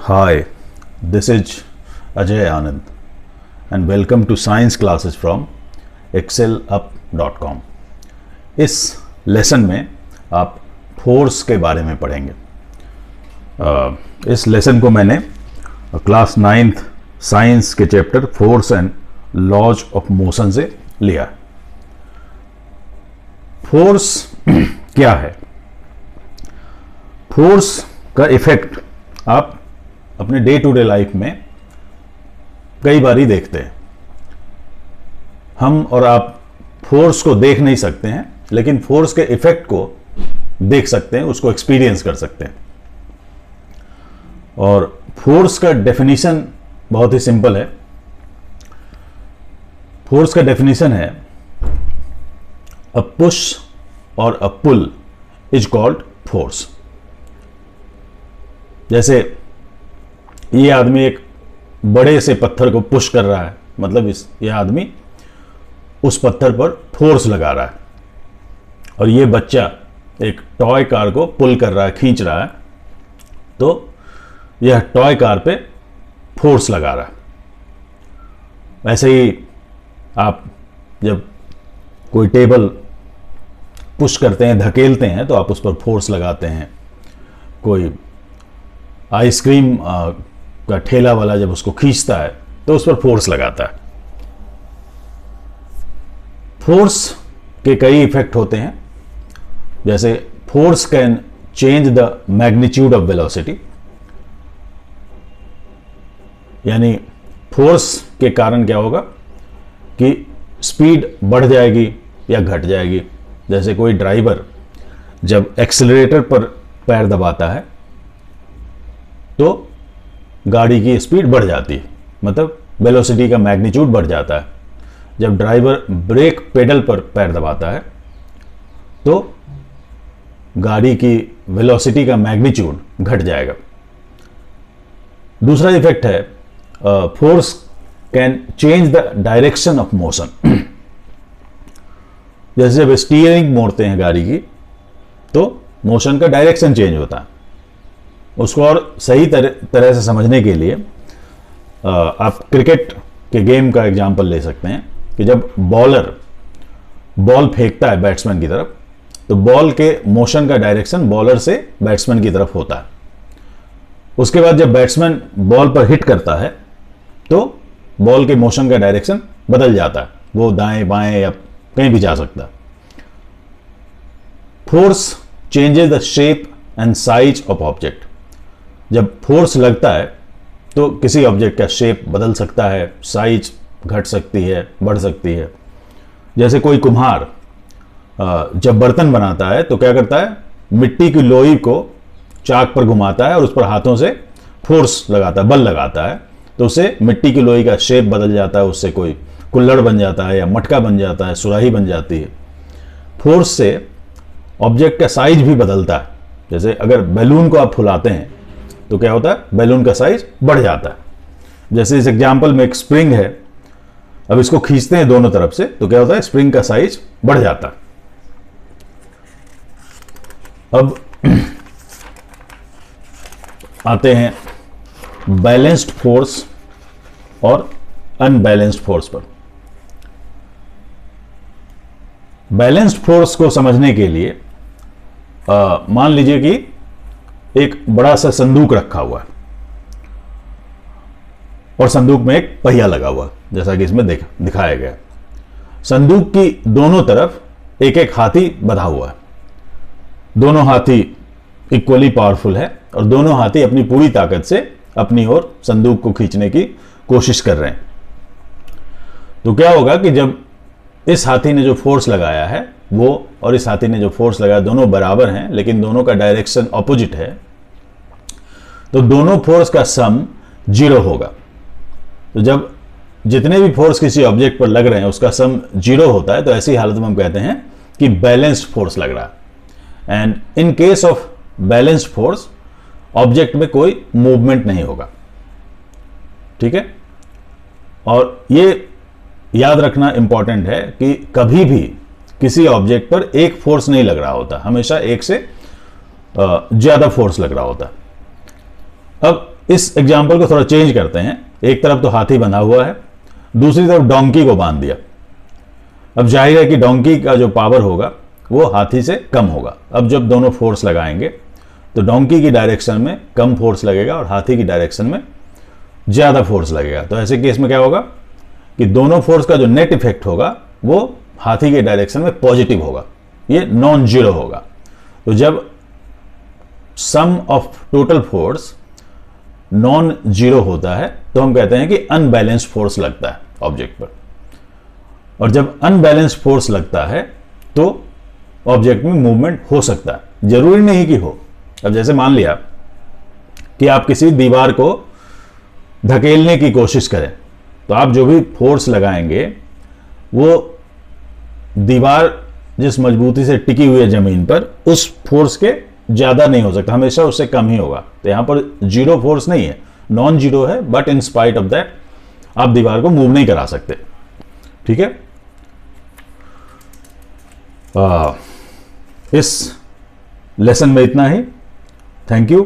Hi, this is Ajay Anand and welcome to science classes from excelup.com। इस lesson में आप force के बारे में पढ़ेंगे। इस लेसन को मैंने क्लास 9th साइंस के chapter force and laws of motion से लिया। फोर्स क्या है? फोर्स का इफेक्ट आप अपने डे टू डे लाइफ में कई बार ही देखते हैं। हम और आप फोर्स को देख नहीं सकते हैं, लेकिन फोर्स के इफेक्ट को देख सकते हैं, उसको एक्सपीरियंस कर सकते हैं। और फोर्स का डेफिनेशन बहुत ही सिंपल है। फोर्स का डेफिनेशन है अ पुश और अ पुल इज कॉल्ड फोर्स। जैसे ये आदमी एक बड़े से पत्थर को पुश कर रहा है, मतलब ये आदमी उस पत्थर पर फोर्स लगा रहा है, और ये बच्चा एक टॉय कार को पुल कर रहा है, खींच रहा है, तो यह टॉय कार पे फोर्स लगा रहा है। वैसे ही आप जब कोई टेबल पुश करते हैं, धकेलते हैं, तो आप उस पर फोर्स लगाते हैं। कोई आइसक्रीम का ठेला वाला जब उसको खींचता है तो उस पर फोर्स लगाता है। फोर्स के कई इफेक्ट होते हैं, जैसे force can change the magnitude of velocity, यानी फोर्स के कारण क्या होगा कि स्पीड बढ़ जाएगी या घट जाएगी। जैसे कोई ड्राइवर जब एक्सेलरेटर पर पैर दबाता है तो गाड़ी की स्पीड बढ़ जाती है, मतलब वेलोसिटी का मैग्नीट्यूड बढ़ जाता है। जब ड्राइवर ब्रेक पेडल पर पैर दबाता है तो गाड़ी की वेलोसिटी का मैग्नीट्यूड घट जाएगा। दूसरा इफेक्ट है force can change the direction of motion. जैसे जब स्टीयरिंग मोड़ते हैं गाड़ी की तो मोशन का डायरेक्शन चेंज होता है। उसको और सही तरह से समझने के लिए आप क्रिकेट के गेम का एग्जांपल ले सकते हैं कि जब बॉलर बॉल फेंकता है बैट्समैन की तरफ, तो बॉल के मोशन का डायरेक्शन बॉलर से बैट्समैन की तरफ होता है। उसके बाद जब बैट्समैन बॉल पर हिट करता है तो बॉल के मोशन का डायरेक्शन बदल जाता है, वो दाएं बाएं या कहीं भी जा सकता है। Force changes the shape and size of object. जब फोर्स लगता है तो किसी ऑब्जेक्ट का शेप बदल सकता है, साइज घट सकती है, बढ़ सकती है। जैसे कोई कुम्हार जब बर्तन बनाता है तो क्या करता है, मिट्टी की लोई को चाक पर घुमाता है और उस पर हाथों से फोर्स लगाता है, बल लगाता है, तो उससे मिट्टी की लोई का शेप बदल जाता है, उससे कोई कुल्हड़ बन जाता है या मटका बन जाता है, सुराही बन जाती है। फोर्स से ऑब्जेक्ट का साइज भी बदलता है। जैसे अगर बैलून को आप फुलाते हैं तो क्या होता है, बैलून का साइज बढ़ जाता है। जैसे इस एग्जाम्पल में एक स्प्रिंग है, अब इसको खींचते हैं दोनों तरफ से तो क्या होता है, स्प्रिंग का साइज बढ़ जाता है। अब आते हैं बैलेंस्ड फोर्स और अनबैलेंस्ड फोर्स पर। बैलेंस्ड फोर्स को समझने के लिए मान लीजिए कि एक बड़ा सा संदूक रखा हुआ है और संदूक में एक पहिया लगा हुआ, जैसा कि इसमें दिखाया गया। संदूक की दोनों तरफ एक एक हाथी बंधा हुआ है। दोनों हाथी इक्वली पावरफुल है और दोनों हाथी अपनी पूरी ताकत से अपनी ओर संदूक को खींचने की कोशिश कर रहे हैं। तो क्या होगा कि जब इस हाथी ने जो फोर्स लगाया है वो और इस हाथी ने जो फोर्स लगाया, दोनों बराबर हैं लेकिन दोनों का डायरेक्शन ऑपोजिट है, तो दोनों फोर्स का सम 0 होगा। तो जब जितने भी फोर्स किसी ऑब्जेक्ट पर लग रहे हैं उसका सम 0 होता है, तो ऐसी हालत में हम कहते हैं कि बैलेंस्ड फोर्स लग रहा है। And in case of balanced force object में कोई मूवमेंट नहीं होगा। ठीक है, और ये याद रखना इंपॉर्टेंट है कि कभी भी किसी ऑब्जेक्ट पर एक फोर्स नहीं लग रहा होता, हमेशा एक से ज्यादा फोर्स लग रहा होता है। अब इस एग्जाम्पल को थोड़ा चेंज करते हैं। एक तरफ तो हाथी बंधा हुआ है, दूसरी तरफ डोंकी को बांध दिया। अब जाहिर है कि डोंकी का जो पावर होगा वो हाथी से कम होगा। अब जब दोनों फोर्स लगाएंगे तो डोंकी की डायरेक्शन में कम फोर्स लगेगा और हाथी की डायरेक्शन में ज़्यादा फोर्स लगेगा। तो ऐसे केस में क्या होगा कि दोनों फोर्स का जो नेट इफेक्ट होगा वो हाथी के डायरेक्शन में पॉजिटिव होगा, ये नॉन जीरो होगा। तो जब sum of total force non zero होता है तो हम कहते हैं कि अनबैलेंस्ड फोर्स लगता है ऑब्जेक्ट पर। और जब अनबैलेंस्ड फोर्स लगता है तो ऑब्जेक्ट में मूवमेंट हो सकता है, जरूरी नहीं कि हो। अब जैसे मान लिया कि आप किसी दीवार को धकेलने की कोशिश करें, तो आप जो भी फोर्स लगाएंगे वो दीवार जिस मजबूती से टिकी हुई है जमीन पर, उस फोर्स के ज्यादा नहीं हो सकता, हमेशा उससे कम ही होगा। तो यहां पर जीरो फोर्स नहीं है, नॉन जीरो है, but in spite of that आप दीवार को मूव नहीं करा सकते। ठीक है, इस लेसन में इतना ही। Thank you.